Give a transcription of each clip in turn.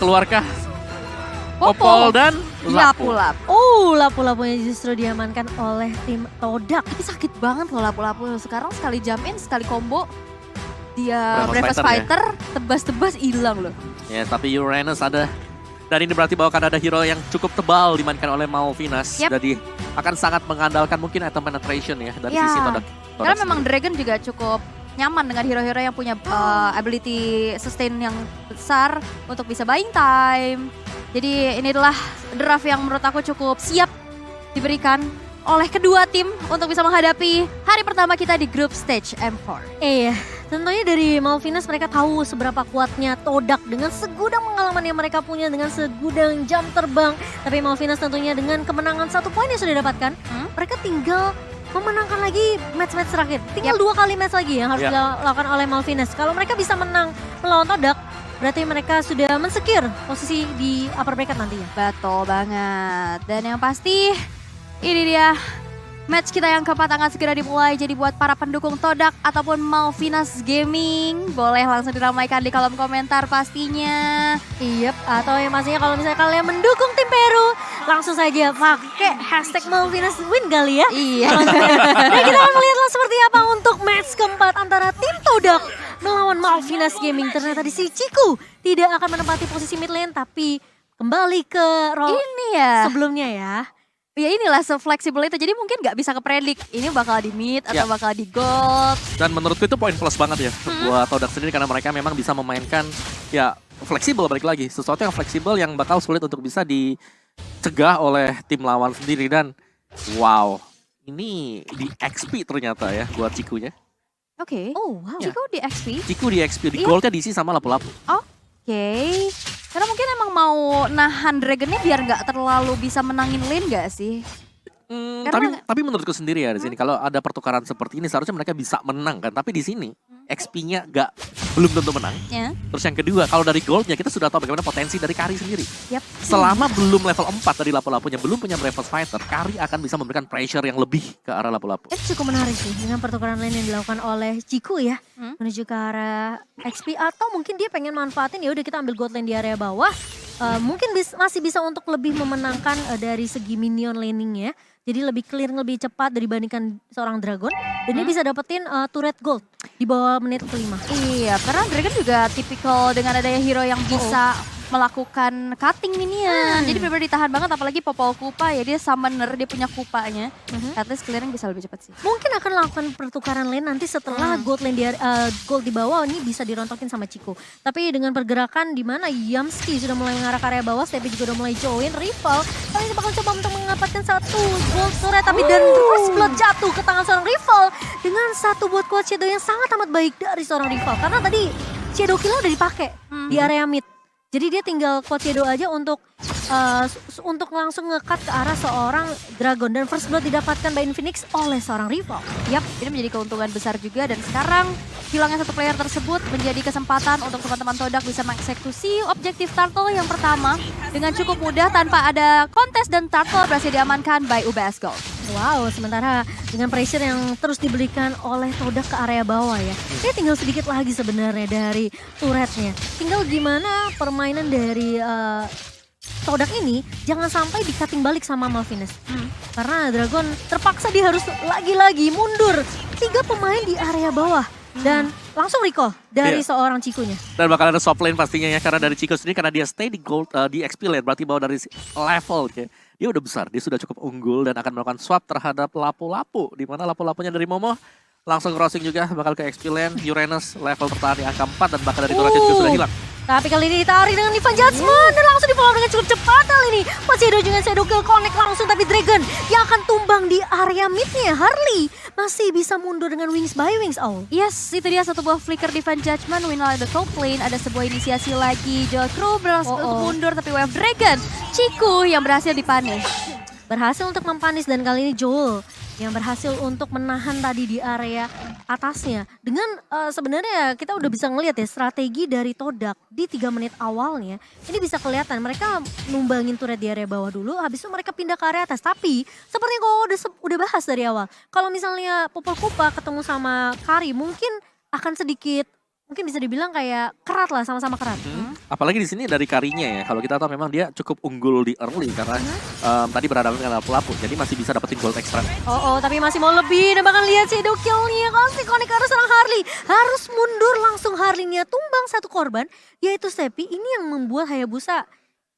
keluarkah Popol dan Lapu? Lapu-Lapu. Lapu-lapunya justru diamankan oleh tim Todak. Tapi sakit banget loh Lapu-Lapu. Sekarang sekali jump in, sekali combo. Dia Breakfast Breakfast Fighter, tebas-tebas hilang loh. Ya, tapi Uranus ada. Dan ini berarti bahwa akan ada hero yang cukup tebal dimainkan oleh Malvinas. Yep. Jadi akan sangat mengandalkan mungkin item penetration ya dari Ya, sisi Todak. Karena memang Dragon juga cukup nyaman dengan hero-hero yang punya ability sustain yang besar untuk bisa buying time. Jadi ini adalah draft yang menurut aku cukup siap diberikan oleh kedua tim untuk bisa menghadapi hari pertama kita di group stage M4. Iya, tentunya dari Malvinas mereka tahu seberapa kuatnya Todak dengan segudang pengalaman yang mereka punya dengan segudang jam terbang. Tapi Malvinas tentunya dengan kemenangan 1 poin yang sudah didapatkan, mereka tinggal memenangkan lagi match-match terakhir. Tinggal 2 kali match lagi yang harus dilakukan oleh Malvinas. Kalau mereka bisa menang melawan Todak, berarti mereka sudah men-secure posisi di upper bracket nantinya. Betul banget. Dan yang pasti ini dia match kita yang keempat akan segera dimulai. Jadi buat para pendukung Todak ataupun Malvinas Gaming, boleh langsung diramaikan di kolom komentar pastinya. Iya, atau yang pastinya kalau misalnya kalian mendukung tim Peru, langsung saja pakai hashtag Malvinas win kali ya. Iya. Nah, kita akan melihatlah seperti apa untuk match keempat antara tim Todak melawan Malvinas Gaming. Ternyata di sisi Ciku tidak akan menempati posisi mid lane, tapi kembali ke role Ini ya. sebelumnya ya. Ya inilah se-fleksibel itu. Jadi mungkin nggak bisa kepredik ini bakal di mid atau bakal di gold. Dan menurutku itu poin plus banget ya buat Todak sendiri karena mereka memang bisa memainkan ya fleksibel balik lagi. Sesuatu yang fleksibel yang bakal sulit untuk bisa dicegah oleh tim lawan sendiri. Dan wow, ini di XP ternyata ya buat Cikunya. Oke. Oh wow. Ciku di XP. Ciku di XP, di Iya. goldnya diisi sama Lapu-Lapu. Oke. Karena mungkin emang mau nahan Dragonnya biar nggak terlalu bisa menangin lane nggak sih? Karena- Tapi menurutku sendiri ya di sini kalau ada pertukaran seperti ini seharusnya mereka bisa menang kan. Tapi di sini XP-nya belum tentu menang. Ya. Terus yang kedua, kalau dari goldnya kita sudah tahu bagaimana potensi dari Kari sendiri. Yap. Selama belum level 4 dari Lapu-Lapunya, belum punya Breakfast Fighter, Kari akan bisa memberikan pressure yang lebih ke arah Lapu-Lapu. Itu cukup menarik sih dengan pertukaran lain yang dilakukan oleh Ciku ya, menuju ke arah XP, atau mungkin dia pengen manfaatin ya udah kita ambil gold lane di area bawah. Mungkin masih bisa untuk lebih memenangkan dari segi minion laning ya. Jadi lebih clear, lebih cepat dibandingkan seorang Dragon. Dan dia bisa dapetin turret gold di bawah menit kelima. Iya, karena Dragon juga tipikal dengan adanya hero yang bisa melakukan cutting minion. Jadi benar-benar ditahan banget, apalagi Popol Kupa ya, dia summoner, dia punya kupanya. At least clearing bisa lebih cepat sih. Mungkin akan lakukan pertukaran lane nanti setelah gold lane gold di bawah ini bisa dirontokin sama Ciku. Tapi dengan pergerakan di mana Yamski sudah mulai mengarah ke area bawah, Stepi juga udah mulai join rival. Kali ini bakal coba untuk mendapatkan 1 gold turret, tapi dan first blood jatuh ke tangan seorang rival dengan 1 buat quad shadow yang sangat amat baik dari seorang rival. Karena tadi shadow kill udah dipakai di area mid. Jadi dia tinggal quad shadow aja untuk langsung nge-cut ke arah seorang Dragon. Dan first blood didapatkan by Infinix oleh seorang rival. Yap, ini menjadi keuntungan besar juga, dan sekarang hilangnya 1 player tersebut menjadi kesempatan untuk teman-teman Todak bisa mengeksekusi objektif turtle yang pertama dengan cukup mudah tanpa ada kontes, dan turtle berhasil diamankan by UBS Gold. Wow, sementara dengan pressure yang terus diberikan oleh Todak ke area bawah ya. Ini tinggal sedikit lagi sebenarnya dari turretnya. Tinggal gimana permainan dari Todak ini jangan sampai di-cutting balik sama Malvinas. Karena Dragon terpaksa dia harus lagi-lagi mundur 3 pemain di area bawah. Dan langsung recall dari seorang Cikunya. Dan bakal ada soft lane pastinya ya, karena dari Chico sendiri karena dia stay di gold, di XP lane, berarti bahwa dari level dia udah besar, dia sudah cukup unggul dan akan melakukan swap terhadap Lapu-Lapu. Di mana Lapu-Lapunya dari Momo langsung crossing juga bakal ke XP lane. Uranus level bertahan di angka 4 dan bakal dari turretnya juga sudah hilang. Tapi kali ini ditarik dengan Ivan Judgment dan langsung di-follow dengan cukup cepat kali ini. Shadow dengan Shadow Kill connect langsung, tapi Dragon yang akan tumbang di area midnya. Harley masih bisa mundur dengan Wings by Wings. Yes, itu dia satu buah flicker Divine Judgment. Meanwhile the top lane ada sebuah inisiasi lagi. Joel Crow berhasil untuk mundur, tapi Wave Dragon Ciku yang berhasil dipunish. Berhasil untuk mempanis, dan kali ini Joel yang berhasil untuk menahan tadi di area atasnya. Dengan sebenarnya kita udah bisa ngelihat ya strategi dari Todak di 3 menit awalnya. Ini bisa kelihatan mereka numbangin turret di area bawah dulu, habis itu mereka pindah ke area atas. Tapi seperti yang kau udah bahas dari awal, kalau misalnya Popol Kupa ketemu sama Kari mungkin akan sedikit, mungkin bisa dibilang kayak kerat lah, sama-sama kerat. Apalagi di sini dari Karinya ya. Kalau kita tahu memang dia cukup unggul di early karena tadi berhadapan dengan lapu-lapu. Jadi masih bisa dapetin gold extra. Tapi masih mau lebih. Dan bahkan lihat shadow kill-nya. Kasih connect ke arah serang Harley. Harus mundur langsung Harley-nya. Tumbang satu korban, yaitu Seppi. Ini yang membuat Hayabusa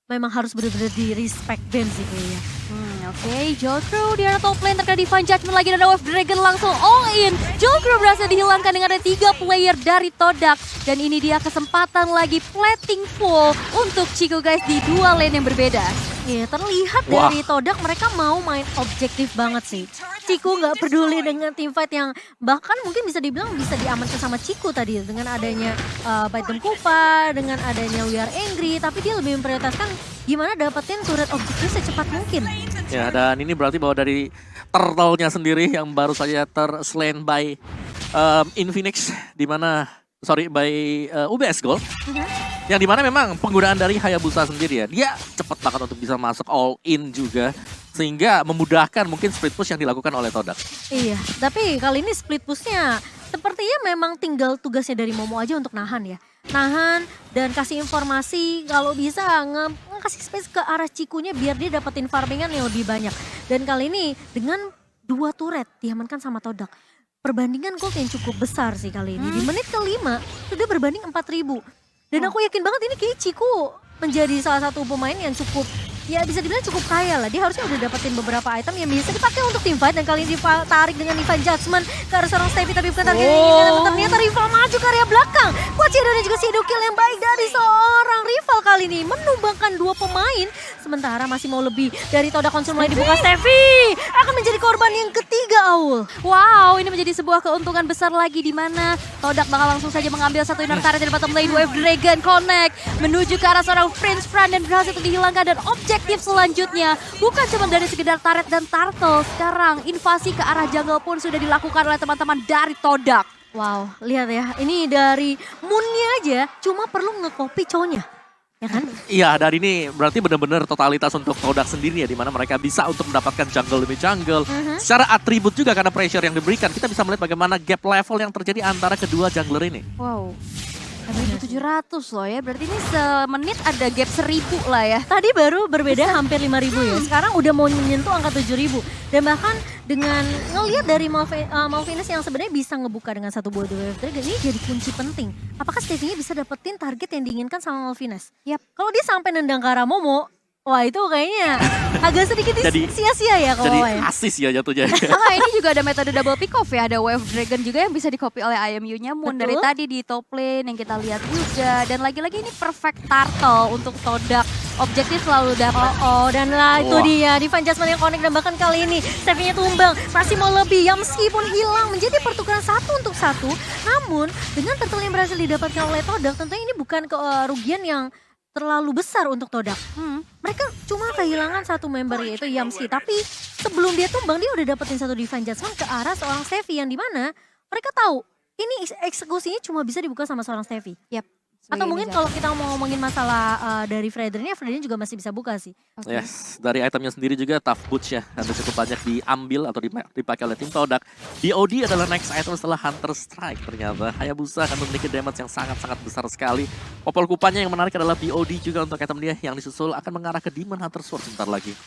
memang harus benar-benar di respect Ben sih kayaknya. Oke, Jolcro di arah top lane terkena Divine Judgment lagi dan Wave Dragon langsung all in. Jolcro berhasil dihilangkan dengan ada 3 player dari Todak. Dan ini dia kesempatan lagi plating full untuk Chico guys di 2 lane yang berbeda. Iya, terlihat dari Todak mereka mau main objektif banget sih. Ciku nggak peduli dengan teamfight yang bahkan mungkin bisa dibilang bisa diamankan sama Ciku tadi dengan adanya Python Kupa, dengan adanya We Are Angry, tapi dia lebih memprioritaskan gimana dapetin turret objektif secepat mungkin. Ya, dan ini berarti bahwa dari turtle-nya sendiri yang baru saja terslain by Infinix by UBS Gold. Yang dimana memang penggunaan dari Hayabusa sendiri ya, dia cepat banget untuk bisa masuk all in juga. Sehingga memudahkan mungkin split push yang dilakukan oleh Todak. Iya, tapi kali ini split pushnya sepertinya memang tinggal tugasnya dari Momo aja untuk nahan ya. Nahan dan kasih informasi kalau bisa ngasih space ke arah Cikunya biar dia dapetin farmingan yang lebih banyak. Dan kali ini dengan 2 turret diamankan sama Todak. Perbandingan gold yang cukup besar sih kali ini. Di menit ke-5 sudah berbanding 4.000. Dan aku yakin banget ini kayak Ciku menjadi salah satu pemain yang cukup, ya bisa dibilang cukup kaya lah. Dia harusnya udah dapetin beberapa item yang bisa dipakai untuk teamfight. Dan kali ini ditarik dengan Divine Judgment ke arah seorang Stevie, tapi bukan target yang diinginkan. Ternyata rival maju ke area belakang. Kuacido dan juga shadow kill yang baik dari seorang rival kali ini menumbangkan 2 pemain. Sementara masih mau lebih dari Todak Konsul mulai dibuka. Stevie akan menjadi korban yang ketiga, Aul. Wow, ini menjadi sebuah keuntungan besar lagi di mana Todak bakal langsung saja mengambil satu inner turret dari bottom lane. Wave Dragon connect menuju ke arah seorang Prince Fran dan berhasil untuk dihilangkan. Dan objektif selanjutnya bukan cuma dari sekedar turret dan turtle. Sekarang invasi ke arah jungle pun sudah dilakukan oleh teman-teman dari Todak. Wow, lihat ya, ini dari Moonnya aja cuma perlu nge-copy cowoknya. Ya kan? Iya, dari ini berarti benar-benar totalitas untuk Todak sendiri ya, di mana mereka bisa untuk mendapatkan jungle demi jungle. Secara atribut juga karena pressure yang diberikan, kita bisa melihat bagaimana gap level yang terjadi antara kedua jungler ini. Wow. 1.700 loh ya, berarti ini semenit ada gap 1.000 lah ya. Tadi baru berbeda hampir 5.000 ya, sekarang udah mau menyentuh angka 7.000. Dan bahkan dengan ngelihat dari Malphite yang sebenarnya bisa ngebuka dengan satu buah Wave Dragon, ini jadi kunci penting. Apakah Stevie bisa dapetin target yang diinginkan sama Malphite? Yap. Kalau dia sampai nendang ke arah Momo, wah itu kayaknya agak sedikit Jadi- sia-sia ya kalau Jadi ya. asis ya jatuhnya. Ini juga ada metode double pick off ya, ada Wave Dragon juga yang bisa di-copy oleh IMU-nya Moon Betul. dari tadi di top lane yang kita lihat juga. Dan lagi-lagi ini perfect turtle untuk Todak. Objektif selalu dapat. Dan lah itu Wah. dia Divine Judgment yang connect dan bahkan kali ini Stevie-nya tumbang, masih mau lebih yang meskipun hilang menjadi pertukaran 1 untuk 1. Namun dengan turtle yang berhasil didapatkan oleh Todak, tentunya ini bukan kerugian yang terlalu besar untuk Todak. Mereka cuma kehilangan satu member yaitu Yamski, tapi sebelum dia tumbang dia udah dapetin satu Divine Judgment ke arah seorang Stevie yang dimana mereka tahu ini eksekusinya cuma bisa dibuka sama seorang Stevie. Yap. Atau mungkin kalau kita mau ngomongin masalah dari Frederinya juga masih bisa buka sih. Yes, dari itemnya sendiri juga tough boots ya, ada cukup banyak diambil atau dipakai oleh tim Todak. DOD adalah next item setelah Hunter Strike ternyata. Hayabusa akan memiliki damage yang sangat-sangat besar sekali. Popol Kupanya yang menarik adalah BOD juga untuk item dia yang disusul akan mengarah ke Demon Hunter Sword sebentar lagi.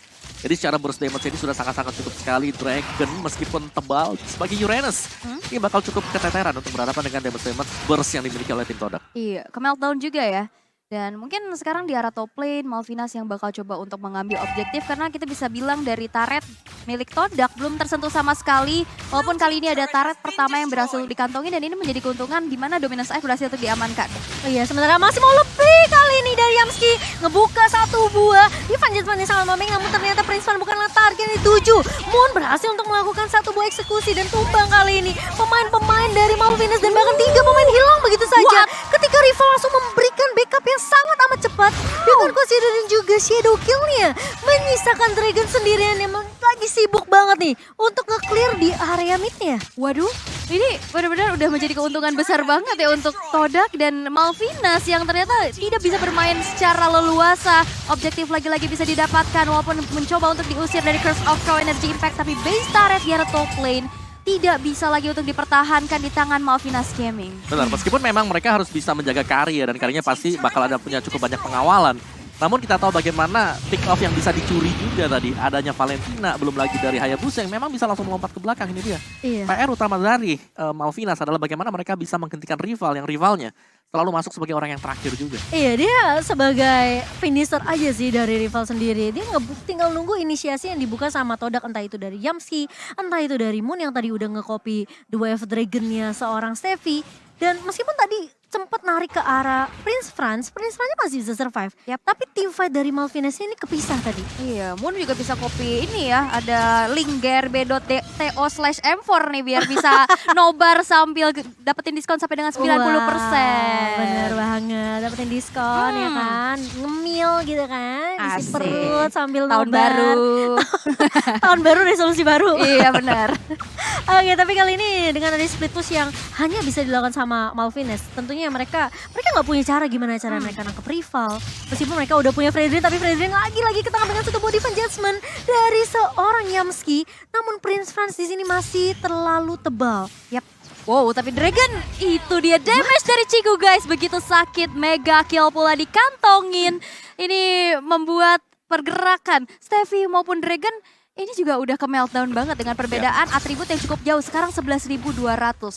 Jadi secara burst damage ini sudah sangat-sangat cukup sekali. Dragon meskipun tebal sebagai Uranus, ini bakal cukup keteteran untuk berhadapan dengan damage burst yang dimiliki oleh tim Todak. Iya, ke meltdown juga ya. Dan mungkin sekarang di arah top lane, Malvinas yang bakal coba untuk mengambil objektif. Karena kita bisa bilang dari turret milik Todak belum tersentuh sama sekali. Walaupun kali ini ada turret pertama yang berhasil dikantongi. Dan ini menjadi keuntungan di mana Dominance Ice berhasil untuk diamankan. Oh iya, sementara masih mau lebih kali ini dari Yamski. Ngebuka satu buah. Divine Judgment yang sangat memeng, namun ternyata Prince Fan bukanlah target ini 7. Moon berhasil untuk melakukan satu buah eksekusi dan tumbang kali ini. Pemain-pemain dari Malvinas dan bahkan 3 pemain hilang begitu saja. Ketika rival langsung memberikan backup yang sangat amat cepat. Dengan Kuacido dan juga shadow kill-nya. Menyisakan Dragon sendirian yang lagi sibuk banget nih untuk nge-clear di area mid-nya. Waduh, ini benar-benar udah menjadi keuntungan besar banget ya untuk Todak dan Malvinas yang ternyata tidak bisa bermain secara leluasa. Objektif lagi-lagi bisa didapatkan walaupun mencoba untuk diusir dari Curse of Crow Energy Impact, tapi base turret di arah top lane tidak bisa lagi untuk dipertahankan di tangan Malvinas Gaming. Benar, meskipun memang mereka harus bisa menjaga Kari ya, dan Karinya pasti bakal ada punya cukup banyak pengawalan. Namun kita tahu bagaimana pick off yang bisa dicuri juga tadi. Adanya Valentina, belum lagi dari Hayabusa yang memang bisa langsung melompat ke belakang, ini dia. Iya. PR utama dari Malvinas adalah bagaimana mereka bisa menghentikan rival yang rivalnya selalu masuk sebagai orang yang terakhir juga. Iya, dia sebagai finisher aja sih dari rival sendiri. Dia tinggal nunggu inisiasi yang dibuka sama Todak, entah itu dari Yamski, entah itu dari Moon yang tadi udah nge-copy The Way of Dragon-nya seorang Steffi. Dan meskipun tadi sempat narik ke arah Prince Franz masih bisa survive. Yap. Tapi team fight dari Malvinas ini kepisah tadi. Iya, Moon juga bisa copy ini ya, ada link grb.to/m4 nih biar bisa nobar sambil dapetin diskon sampai dengan 90%. Bener banget, dapetin diskon ya kan, ngemil gitu kan, isi Asik. perut sambil Tahun nobar. baru. Tahun baru, resolusi baru. Iya benar. Oke, tapi kali ini dengan ada split push yang hanya bisa dilakukan sama Malvinas, tentunya mereka nggak punya cara gimana cara mereka nangkep rival. Meskipun mereka udah punya Fredrin, tapi Fredrin lagi ketangkap dengan satu body adjustment dari seorang Yamski. Namun Prince Franz di sini masih terlalu tebal. Yap. Wow, tapi Dragon itu dia damage dari Chiku guys. Begitu sakit, mega kill pula dikantongin. Ini membuat pergerakan Steffi maupun Dragon ini juga udah ke meltdown banget dengan perbedaan atribut yang cukup jauh. Sekarang 11.200,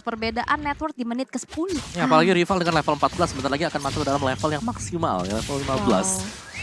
perbedaan network di menit ke-10. Ya, apalagi rival dengan level 14 bentar lagi akan masuk dalam level yang maksimal ya, level 15. Wow.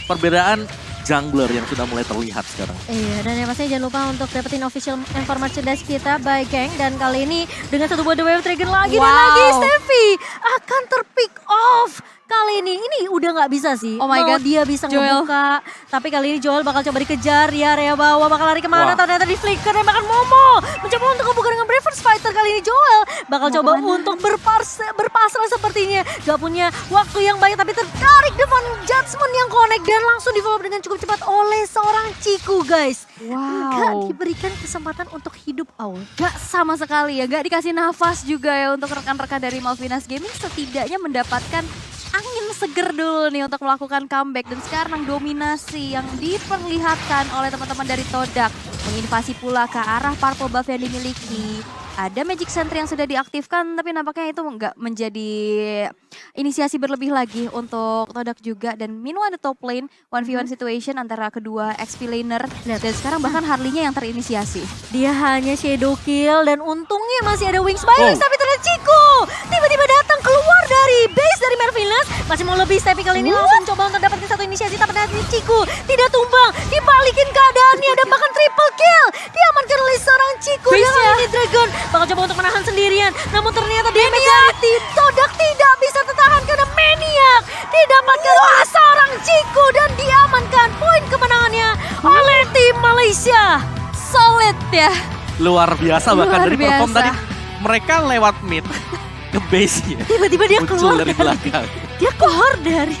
Perbedaan jungler yang sudah mulai terlihat sekarang. Iya, dan yang pastinya jangan lupa untuk dapetin official and merchandise kita by Gang. Dan kali ini dengan satu buah The Wave Dragon lagi dan lagi Steffi akan terpick off. Kali ini udah nggak bisa sih. Oh my Mau God, dia bisa Joel. ngebuka. Tapi kali ini Joel bakal coba dikejar di area bawah. Bakal lari Wah. kemana? Ternyata di flicker dan bahkan Momo mencoba untuk ngebuka dengan Bravers Fighter. Kali ini Joel bakal Mau coba kemana? untuk berpasrah sepertinya. Gak punya waktu yang baik tapi tertarik Devon Judgment yang connect. Dan langsung di follow dengan cukup cepat oleh seorang Chiku guys. Gak Wow. diberikan kesempatan untuk hidup Aul. Gak sama sekali ya, gak dikasih nafas juga ya untuk rekan-rekan dari Malvinas Gaming setidaknya mendapatkan angin seger dulu nih untuk melakukan comeback. Dan sekarang dominasi yang diperlihatkan oleh teman-teman dari Todak menginvasi pula ke arah purple buff yang dimiliki. Ada Magic Sentry yang sudah diaktifkan tapi nampaknya itu nggak menjadi inisiasi berlebih lagi untuk Todak juga. Dan meanwhile the top lane 1v1 situation antara kedua XP laner. Dan sekarang bahkan Harley-nya yang terinisiasi. Dia hanya shadow kill dan untungnya masih ada wings by wings, Oh. tapi ternyata Chico tiba-tiba datang keluar dari base dari Malvinas. Masih mau lebih, tapi kali ini langsung coba untuk dapetin satu inisiasi, tapi ternyata Chico tidak tumbang, dibalikin keadaannya dan bahkan triple kill diamankan oleh seorang Chico. Dan kali ini Dragon bakal coba untuk menahan sendirian, namun ternyata damage dari tim Todak tidak bisa tertahan karena Maniac didapatkan oleh seorang Chico dan diamankan poin kemenangannya oleh tim Malaysia. Solid ya. Luar biasa bahkan Luar dari perform biasa. tadi mereka lewat mid ke base-nya. Tiba-tiba dia Muncul keluar dari belakang. dia keluar dari